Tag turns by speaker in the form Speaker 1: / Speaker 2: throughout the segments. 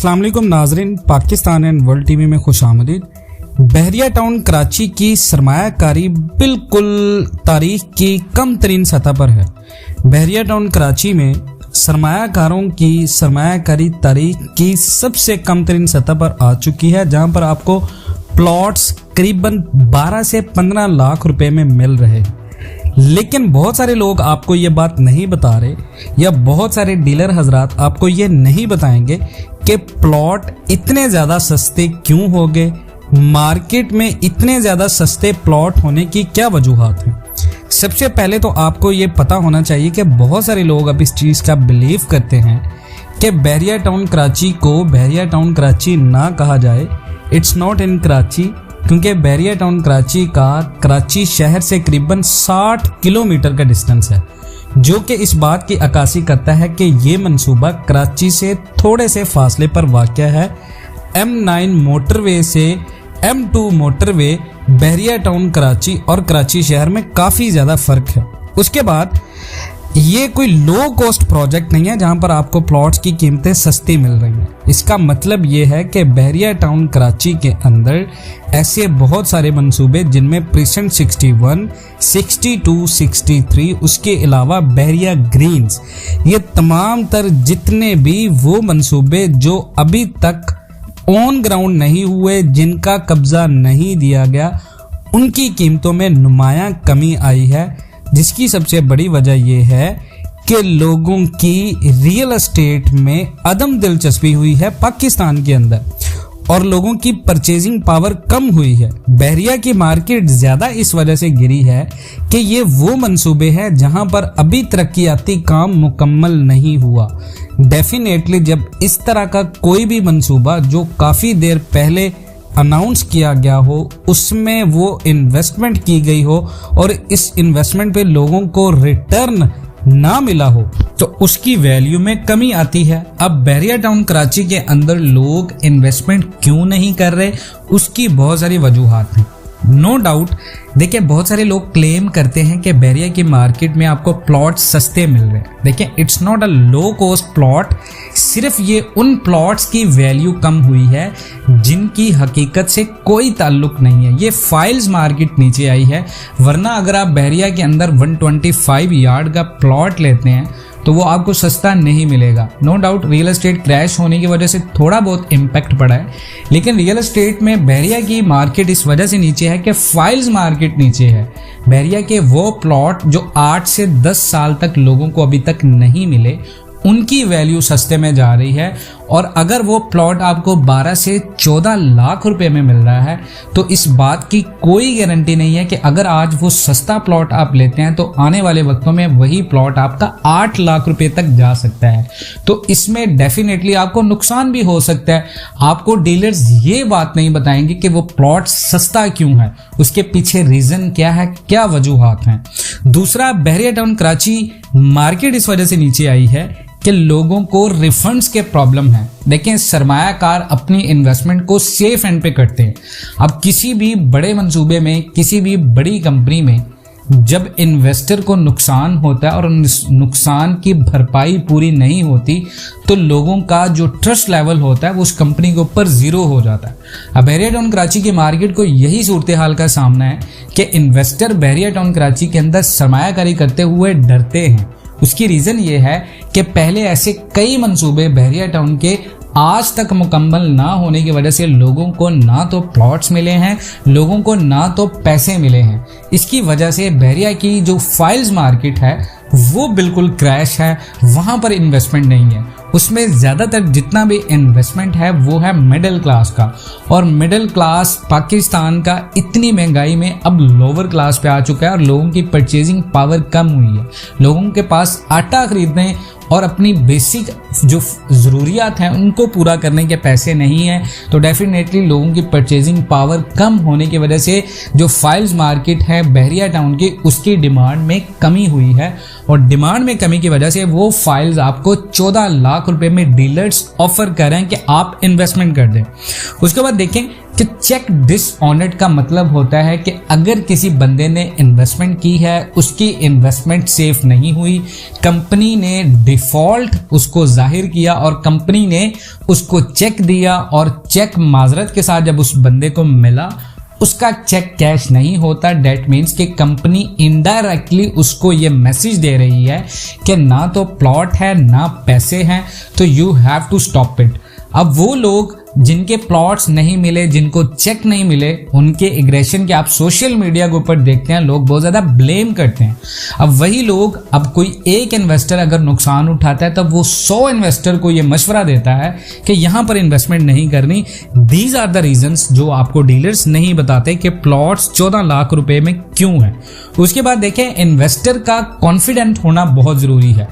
Speaker 1: अस्सलाम वालेकुम नाजरीन, पाकिस्तान एंड वर्ल्ड टीवी में खुश आमदीद। बहरिया टाउन कराची की सरमायाकारी बिल्कुल तारीख की कम तरीन सतह पर है। बहरिया टाउन कराची में सरमायाकारों की सरमायाकारी तारीख की सबसे कम तरीन सतह पर आ चुकी है, जहां पर आपको प्लॉट्स करीबन 12 से 15 लाख रुपए में मिल रहे हैं। लेकिन बहुत सारे लोग आपको ये बात नहीं बता रहे, या बहुत सारे डीलर हजरात आपको ये नहीं बताएंगे कि प्लॉट इतने ज़्यादा सस्ते क्यों हो गए, मार्केट में इतने ज़्यादा सस्ते प्लॉट होने की क्या वजूहात हैं। सबसे पहले तो आपको ये पता होना चाहिए कि बहुत सारे लोग अब इस चीज़ का बिलीव करते हैं कि बहरिया टाउन कराची को बहरिया टाउन कराची ना कहा जाए। इट्स नॉट इन कराची, क्योंकि बहरिया टाउन कराची का कराची शहर से करीबन 60 किलोमीटर का डिस्टेंस है, जो कि इस बात की अक्कासी करता है कि ये मंसूबा कराची से थोड़े से फासले पर वाक़या है। M9 मोटरवे से M2 मोटरवे बहरिया टाउन कराची और कराची शहर में काफ़ी ज़्यादा फ़र्क है। उसके बाद ये कोई लो कॉस्ट प्रोजेक्ट नहीं है जहां पर आपको प्लॉट्स की कीमतें सस्ती मिल रही हैं। इसका मतलब ये है कि बहरिया टाउन कराची के अंदर ऐसे बहुत सारे मंसूबे जिनमें प्रीसेंट 61, 62, 63, उसके अलावा बहरिया ग्रीन्स, ये तमाम तर जितने भी वो मंसूबे जो अभी तक ऑन ग्राउंड नहीं हुए, जिनका कब्जा नहीं दिया गया, उनकी कीमतों में नुमायां कमी आई है, जिसकी सबसे बड़ी वजह यह है कि लोगों की रियल एस्टेट में अदम दिलचस्पी हुई है पाकिस्तान के अंदर, और लोगों की परचेजिंग पावर कम हुई है। बहरिया की मार्केट ज़्यादा इस वजह से गिरी है कि ये वो मंसूबे हैं जहां पर अभी तरक्याती काम मुकम्मल नहीं हुआ। डेफिनेटली जब इस तरह का कोई भी मंसूबा जो काफ़ी देर पहले अनाउंस किया गया हो, उसमें वो इन्वेस्टमेंट की गई हो और इस इन्वेस्टमेंट पे लोगों को रिटर्न ना मिला हो, तो उसकी वैल्यू में कमी आती है। अब बहरिया टाउन कराची के अंदर लोग इन्वेस्टमेंट क्यों नहीं कर रहे, उसकी बहुत सारी वजूहात हैं। नो डाउट, देखिए बहुत सारे लोग क्लेम करते हैं कि बहरिया की मार्केट में आपको प्लॉट सस्ते मिल रहे हैं। देखिए it's not a low cost plot, सिर्फ ये उन प्लॉट्स की वैल्यू कम हुई है जिनकी हकीकत से कोई ताल्लुक नहीं है। ये फाइल्स मार्केट नीचे आई है, वरना अगर आप बहरिया के अंदर 125 यार्ड का प्लॉट लेते हैं तो वो आपको सस्ता नहीं मिलेगा। No doubt real estate crash होने की वजह से थोड़ा बहुत इम्पैक्ट पड़ा है, लेकिन रियल एस्टेट में बहरिया की मार्केट इस वजह से नीचे है कि फाइल्स मार्केट नीचे है। बहरिया के वो प्लॉट जो 8 से 10 साल तक लोगों को अभी तक नहीं मिले, उनकी वैल्यू सस्ते में जा रही है। और अगर वो प्लॉट आपको 12 से 14 लाख रुपए में मिल रहा है, तो इस बात की कोई गारंटी नहीं है कि अगर आज वो सस्ता प्लॉट आप लेते हैं तो आने वाले वक्तों में वही प्लॉट आपका 8 लाख रुपए तक जा सकता है। तो इसमें डेफिनेटली आपको नुकसान भी हो सकता है। आपको डीलर्स ये बात नहीं बताएंगे कि वो प्लॉट सस्ता क्यों है, उसके पीछे रीजन क्या है, क्या वजूहात हैं। दूसरा, बहरिया टाउन कराची मार्केट इस वजह से नीचे आई है कि लोगों को रिफंड्स के प्रॉब्लम है। देखें, सरमायाकार अपनी इन्वेस्टमेंट को सेफ एंड पे करते हैं। अब किसी भी बड़े मंसूबे में, किसी भी बड़ी कंपनी में जब इन्वेस्टर को नुकसान होता है और नुकसान की भरपाई पूरी नहीं होती, तो लोगों का जो ट्रस्ट लेवल होता है वो उस कंपनी के ऊपर ज़ीरो हो जाता है। अब बहरिया टाउन कराची की मार्केट को यही सूरत हाल का सामना है कि इन्वेस्टर बहरिया टाउन कराची के अंदर सरमायाकारी करते हुए डरते हैं। उसकी रीज़न ये है कि पहले ऐसे कई मंसूबे बहरिया टाउन के आज तक मुकम्मल ना होने की वजह से लोगों को ना तो प्लॉट्स मिले हैं, लोगों को ना तो पैसे मिले हैं। इसकी वजह से बहरिया की जो फाइल्स मार्केट है वो बिल्कुल क्रैश है, वहाँ पर इन्वेस्टमेंट नहीं है। उसमें ज़्यादातर जितना भी इन्वेस्टमेंट है वो है मिडिल क्लास का, और मिडिल क्लास पाकिस्तान का इतनी महंगाई में अब लोअर क्लास पे आ चुका है और लोगों की परचेजिंग पावर कम हुई है। लोगों के पास आटा खरीदने और अपनी बेसिक जो ज़रूरियात हैं उनको पूरा करने के पैसे नहीं हैं, तो डेफिनेटली लोगों की परचेजिंग पावर कम होने की वजह से जो फाइल्स मार्केट है बहरिया टाउन की, उसकी डिमांड में कमी हुई है, और डिमांड में कमी की वजह से वो फाइल्स आपको 14 लाख रुपए में डीलर्स ऑफर कर रहे हैं कि आप इन्वेस्टमेंट कर दें। उसके बाद देखें
Speaker 2: कि चेक डिसऑनर्ड का मतलब होता है कि अगर किसी बंदे ने इन्वेस्टमेंट की है, उसकी इन्वेस्टमेंट सेफ नहीं हुई, कंपनी ने डिफॉल्ट उसको जाहिर किया और कंपनी ने उसको चेक दिया और चेक माजरत के साथ जब उस बंदे को मिला उसका चेक कैश नहीं होता, डेट मीन्स कि कंपनी इनडायरेक्टली उसको ये मैसेज दे रही है कि ना तो प्लॉट है ना पैसे हैं, तो you have to stop it. अब वो लोग जिनके प्लॉट्स नहीं मिले, जिनको चेक नहीं मिले, उनके एग्रेशन के आप सोशल मीडिया के ऊपर देखते हैं, लोग बहुत ज़्यादा ब्लेम करते हैं। अब वही लोग, अब कोई एक इन्वेस्टर अगर नुकसान उठाता है तब वो 100 इन्वेस्टर को ये मशवरा देता है कि यहाँ पर इन्वेस्टमेंट नहीं करनी। दीज आर द रीजंस जो आपको डीलर्स नहीं बताते कि प्लॉट्स 14 लाख रुपए में क्यों है। उसके बाद देखें, इन्वेस्टर का कॉन्फिडेंट होना बहुत ज़रूरी है।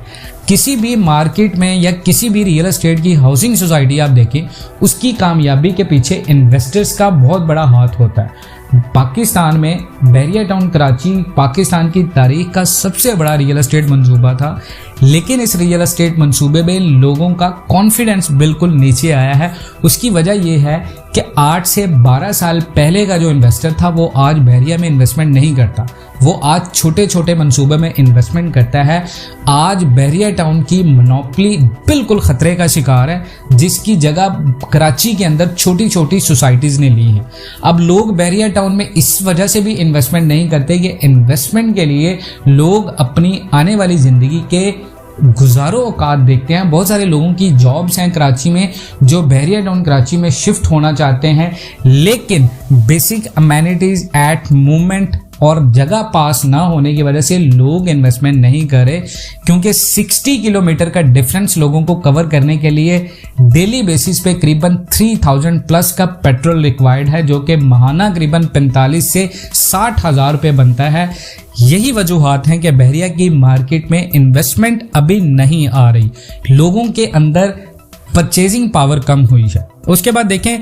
Speaker 2: किसी भी मार्केट में या किसी भी रियल एस्टेट की हाउसिंग सोसाइटी आप देखें, उसकी कामयाबी के पीछे इन्वेस्टर्स का बहुत बड़ा हाथ होता है। पाकिस्तान में बहरिया टाउन कराची पाकिस्तान की तारीख का सबसे बड़ा रियल एस्टेट मंसूबा था, लेकिन इस रियल एस्टेट मंसूबे में लोगों का कॉन्फिडेंस बिल्कुल नीचे आया है। उसकी वजह यह है कि 8 से 12 साल पहले का जो इन्वेस्टर था वो आज बहरिया में इन्वेस्टमेंट नहीं करता, वो आज छोटे छोटे मंसूबे में इन्वेस्टमेंट करता है। आज बहरिया टाउन की मोनोपोली बिल्कुल खतरे का शिकार है, जिसकी जगह कराची के अंदर छोटी छोटी सोसाइटीज़ ने ली है। अब लोग बहरिया टाउन में इस वजह से भी इन्वेस्टमेंट नहीं करते कि इन्वेस्टमेंट के लिए लोग अपनी आने वाली ज़िंदगी के गुजारो औकात देखते हैं। बहुत सारे लोगों की जॉब्स हैं कराची में जो बहरिया टाउन कराची में शिफ्ट होना चाहते हैं, लेकिन बेसिक अमेनिटीज़ एट मोमेंट और जगह पास ना होने की वजह से लोग इन्वेस्टमेंट नहीं करे, क्योंकि 60 किलोमीटर का डिफरेंस लोगों को कवर करने के लिए डेली बेसिस पे करीबन 3000 प्लस का पेट्रोल रिक्वायर्ड है, जो कि माहाना करीबन 45 से 60 हज़ार रुपये बनता है। यही वजूहात हैं कि बहरिया की मार्केट में इन्वेस्टमेंट अभी नहीं आ रही, लोगों के अंदर परचेजिंग पावर कम हुई है। उसके बाद देखें,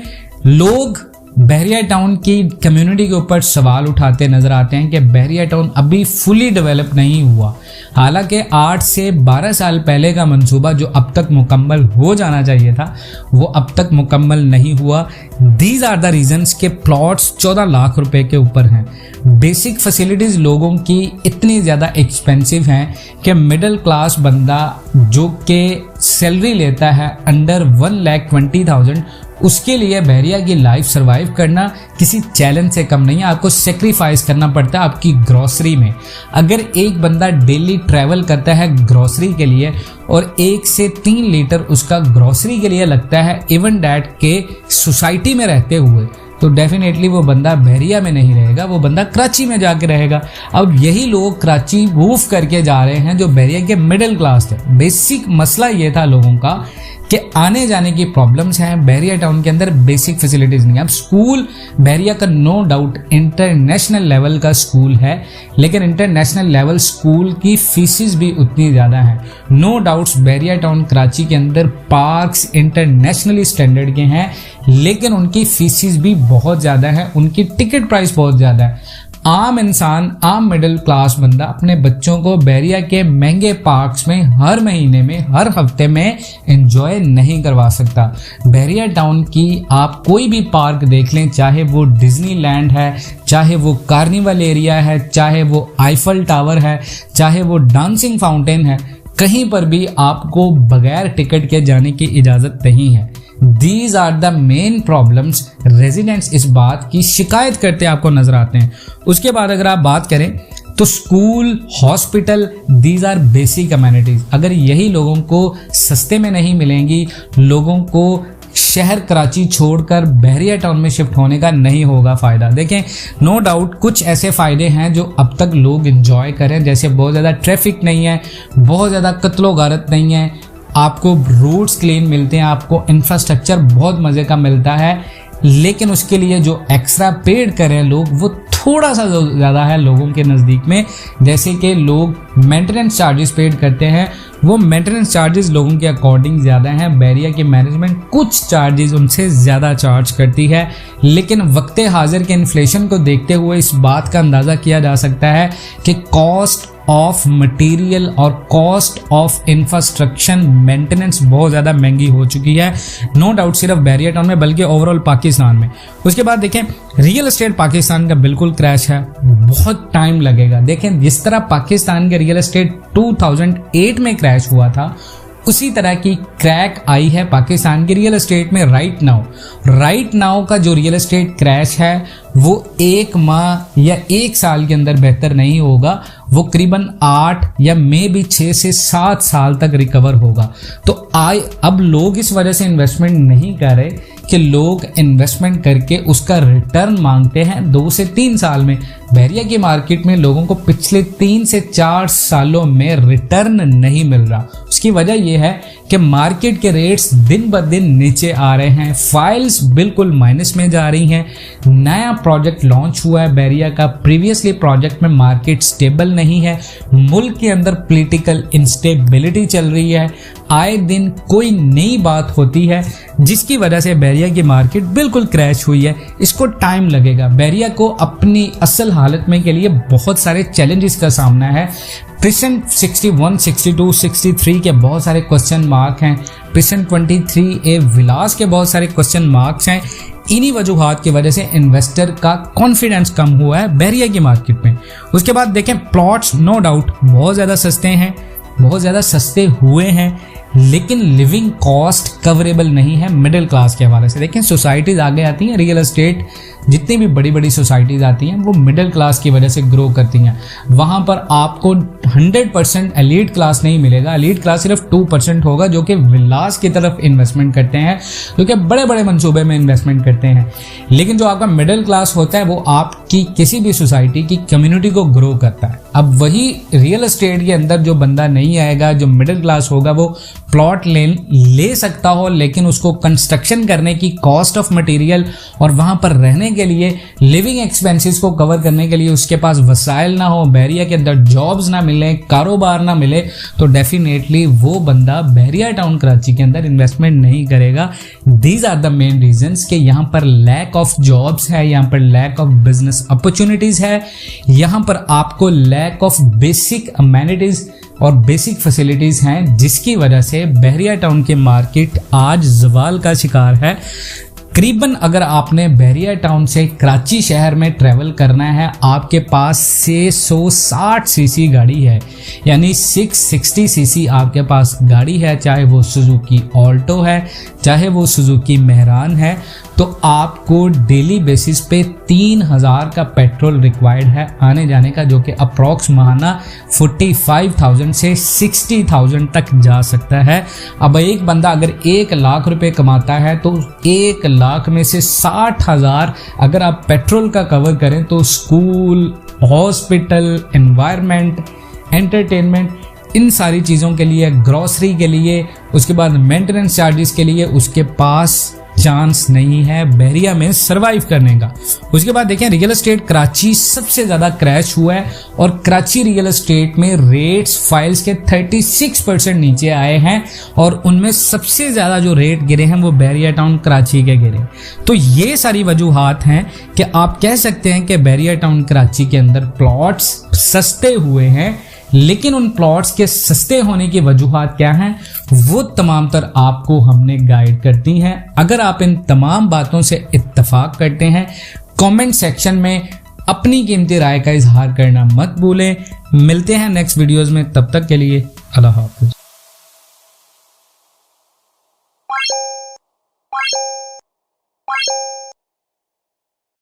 Speaker 2: लोग बहरिया टाउन की कम्युनिटी के ऊपर सवाल उठाते नजर आते हैं कि बहरिया टाउन अभी फुली डेवलप नहीं हुआ, हालांकि 8 से 12 साल पहले का मंसूबा जो अब तक मुकम्मल हो जाना चाहिए था वो अब तक मुकम्मल नहीं हुआ। दीज आर द रीजंस के प्लॉट्स 14 लाख रुपए के ऊपर हैं। बेसिक फैसिलिटीज़ लोगों की इतनी ज़्यादा एक्सपेंसिव हैं कि मिडिल क्लास बंदा जो कि सैलरी लेता है अंडर 1,20,000, उसके लिए बहरिया की लाइफ सर्वाइव करना किसी चैलेंज से कम नहीं है। आपको सेक्रीफाइस करना पड़ता है आपकी ग्रॉसरी में। अगर एक बंदा डेली ट्रैवल करता है ग्रॉसरी के लिए और 1 से 3 लीटर उसका ग्रॉसरी के लिए लगता है इवन डैट के सोसाइटी में रहते हुए, तो डेफिनेटली वो बंदा बहरिया में नहीं रहेगा, वो बंदा कराची में जाके रहेगा। अब यही लोग कराची मूव करके जा रहे हैं जो बहरिया के मिडिल क्लास थे। बेसिक मसला ये था लोगों का कि आने जाने की प्रॉब्लम्स हैं, बहरिया टाउन के अंदर बेसिक फैसिलिटीज़ नहीं है। अब स्कूल बहरिया का नो डाउट इंटरनेशनल लेवल का स्कूल है, लेकिन इंटरनेशनल लेवल स्कूल की फीसिस भी उतनी ज़्यादा हैं। नो डाउट्स बहरिया टाउन कराची के अंदर पार्क्स इंटरनेशनली स्टैंडर्ड के हैं, लेकिन उनकी फीसिस भी बहुत ज़्यादा है, उनकी टिकट प्राइस बहुत ज़्यादा है। आम इंसान, आम मिडिल क्लास बंदा अपने बच्चों को बहरिया के महंगे पार्क्स में हर महीने में, हर हफ्ते में एंजॉय नहीं करवा सकता। बहरिया टाउन की आप कोई भी पार्क देख लें, चाहे वो डिज्नीलैंड है, चाहे वो कार्निवल एरिया है, चाहे वो आईफल टावर है, चाहे वो डांसिंग फाउंटेन है, कहीं पर भी आपको बगैर टिकट के जाने की इजाज़त नहीं है। These are the main problems. Residents इस बात की शिकायत करते आपको नजर आते हैं। उसके बाद अगर आप बात करें तो school, hospital, these are basic amenities. अगर यही लोगों को सस्ते में नहीं मिलेंगी, लोगों को शहर कराची छोड़कर बहरिया टाउन में शिफ्ट होने का नहीं होगा फ़ायदा। देखें, नो डाउट कुछ ऐसे फ़ायदे हैं जो अब तक लोग इंजॉय करें, जैसे बहुत ज़्यादा ट्रैफिक नहीं है, बहुत ज़्यादा कत्लो गारत नहीं है, आपको रोड्स क्लीन मिलते हैं, आपको इंफ्रास्ट्रक्चर बहुत मज़े का मिलता है, लेकिन उसके लिए जो एक्स्ट्रा पेड करें लोग वो थोड़ा सा ज़्यादा है लोगों के नज़दीक में। जैसे कि लोग मेंटेनेंस चार्जेस पेड करते हैं, वो मेंटेनेंस चार्जेस लोगों के अकॉर्डिंग ज़्यादा हैं। बहरिया की मैनेजमेंट कुछ चार्जेस उनसे ज़्यादा चार्ज करती है, लेकिन वक्त हाजिर के इन्फ्लेशन को देखते हुए इस बात का अंदाज़ा किया जा सकता है कि कॉस्ट ऑफ मटेरियल और कॉस्ट ऑफ इंफ्रास्ट्रक्चर मेंटेनेंस बहुत ज़्यादा महंगी हो चुकी है, नो डाउट सिर्फ बहरिया टाउन में बल्कि ओवरऑल पाकिस्तान में। उसके बाद देखें रियल एस्टेट पाकिस्तान का बिल्कुल क्रैश है, बहुत टाइम लगेगा। देखें जिस तरह पाकिस्तान का रियल एस्टेट 2008 में क्रैश हुआ था, उसी तरह की क्रैक आई है पाकिस्तान की रियल एस्टेट में राइट नाउ का जो रियल एस्टेट क्रैश है वो 1 माह या 1 साल के अंदर बेहतर नहीं होगा, वो करीबन 8 या मे भी 6 से 7 साल तक रिकवर होगा। तो अब लोग इस वजह से इन्वेस्टमेंट नहीं कर रहे कि लोग इन्वेस्टमेंट करके उसका रिटर्न मांगते हैं 2 से 3 साल में। बहरिया की मार्केट में लोगों को पिछले 3 से 4 सालों में रिटर्न नहीं मिल रहा। उसकी वजह यह है कि मार्केट के रेट्स दिन ब दिन नीचे आ रहे हैं, फाइल्स बिल्कुल माइनस में जा रही हैं। नया प्रोजेक्ट लॉन्च हुआ है बहरिया का, प्रीवियसली प्रोजेक्ट में मार्केट स्टेबल नहीं है, मुल्क के अंदर पॉलिटिकल इंस्टेबिलिटी चल रही है, आए दिन कोई नई बात होती है जिसकी वजह से बहरिया की मार्केट बिल्कुल क्रैश हुई है। इसको टाइम लगेगा, बहरिया को अपनी असल हालत में के लिए बहुत सारे चैलेंजेस का सामना है। प्रेजेंट 61, 62, 63 के बहुत सारे क्वेश्चन मार्क हैं, प्रेजेंट 23A विलास के बहुत सारे क्वेश्चन मार्क्स हैं। इन्हीं वजूहात की वजह से इन्वेस्टर का कॉन्फिडेंस कम हुआ है बहरिया की मार्केट में। उसके बाद देखें प्लॉट्स नो डाउट बहुत ज़्यादा सस्ते हैं, बहुत ज़्यादा सस्ते हुए हैं, लेकिन लिविंग कॉस्ट कवरेबल नहीं है मिडिल क्लास के हवाले से। देखें सोसाइटीज़ आगे आती हैं, रियल एस्टेट जितनी भी बड़ी बड़ी सोसाइटीज़ आती हैं वो मिडिल क्लास की वजह से ग्रो करती हैं। वहाँ पर आपको 100% एलीट क्लास नहीं मिलेगा, एलीट क्लास सिर्फ 2% होगा जो कि विलास की तरफ इन्वेस्टमेंट करते हैं, जो कि बड़े बड़े मंसूबे में इन्वेस्टमेंट करते हैं। लेकिन जो आपका मिडिल क्लास होता है वो आपकी किसी भी सोसाइटी की कम्युनिटी को ग्रो करता है। अब वही रियल एस्टेट के अंदर जो बंदा नहीं आएगा, जो मिडिल क्लास होगा, वो प्लॉट ले सकता हो, लेकिन उसको कंस्ट्रक्शन करने की कॉस्ट ऑफ मटेरियल और वहां पर रहने के लिए लिविंग एक्सपेंसेस को कवर करने के लिए उसके पास वसाइल ना हो, बहरिया के अंदर जॉब्स ना मिले, कारोबार ना मिले, तो डेफिनेटली वो बंदा बहरिया टाउन कराची के अंदर इन्वेस्टमेंट नहीं करेगा। These are the main reasons कि यहाँ पर लैक ऑफ जॉब्स है, यहाँ पर लैक ऑफ बिजनेस अपॉर्चुनिटीज है, यहाँ पर आपको लैक ऑफ बेसिक अमेनिटीज और बेसिक फैसिलिटीज़ हैं, जिसकी वजह से बहरिया टाउन की मार्केट आज जवाल का शिकार है। करीबन अगर आपने बहरिया टाउन से कराची शहर में ट्रैवल करना है, आपके पास 660 सीसी गाड़ी है, यानी 660 सीसी आपके पास गाड़ी है, चाहे वो सुजुकी ऑल्टो है, चाहे वो सुजुकी मेहरान है, तो आपको डेली बेसिस पे 3000 का पेट्रोल रिक्वायर्ड है आने जाने का, जो कि अप्रॉक्स माहाना 45,000 से 60,000 तक जा सकता है। अब एक बंदा अगर 1 लाख रुपए कमाता है तो 1 लाख में से 60,000 अगर आप पेट्रोल का कवर करें तो स्कूल, हॉस्पिटल, एनवायरनमेंट, एंटरटेनमेंट, इन सारी चीज़ों के लिए, ग्रॉसरी के लिए, उसके बाद मेंटेनेंस चार्जेस के लिए उसके पास चांस नहीं है बहरिया में सरवाइव करने का। उसके बाद देखें रियल एस्टेट कराची सबसे ज़्यादा क्रैश हुआ है और कराची रियल एस्टेट में रेट्स फाइल्स के 36% नीचे आए हैं और उनमें सबसे ज़्यादा जो रेट गिरे हैं वो बहरिया टाउन कराची के गिरे। तो ये सारी वजूहात हैं कि आप कह सकते हैं कि बहरिया टाउन कराची के अंदर प्लॉट्स सस्ते हुए हैं, लेकिन उन प्लॉट्स के सस्ते होने की वजूहात क्या हैं वो तमाम तर आपको हमने गाइड करती हैं। अगर आप इन तमाम बातों से इत्तफाक करते हैं, कमेंट सेक्शन में अपनी कीमती राय का इजहार करना मत भूलें। मिलते हैं नेक्स्ट वीडियोस में, तब तक के लिए अल्लाह हाफ़िज़।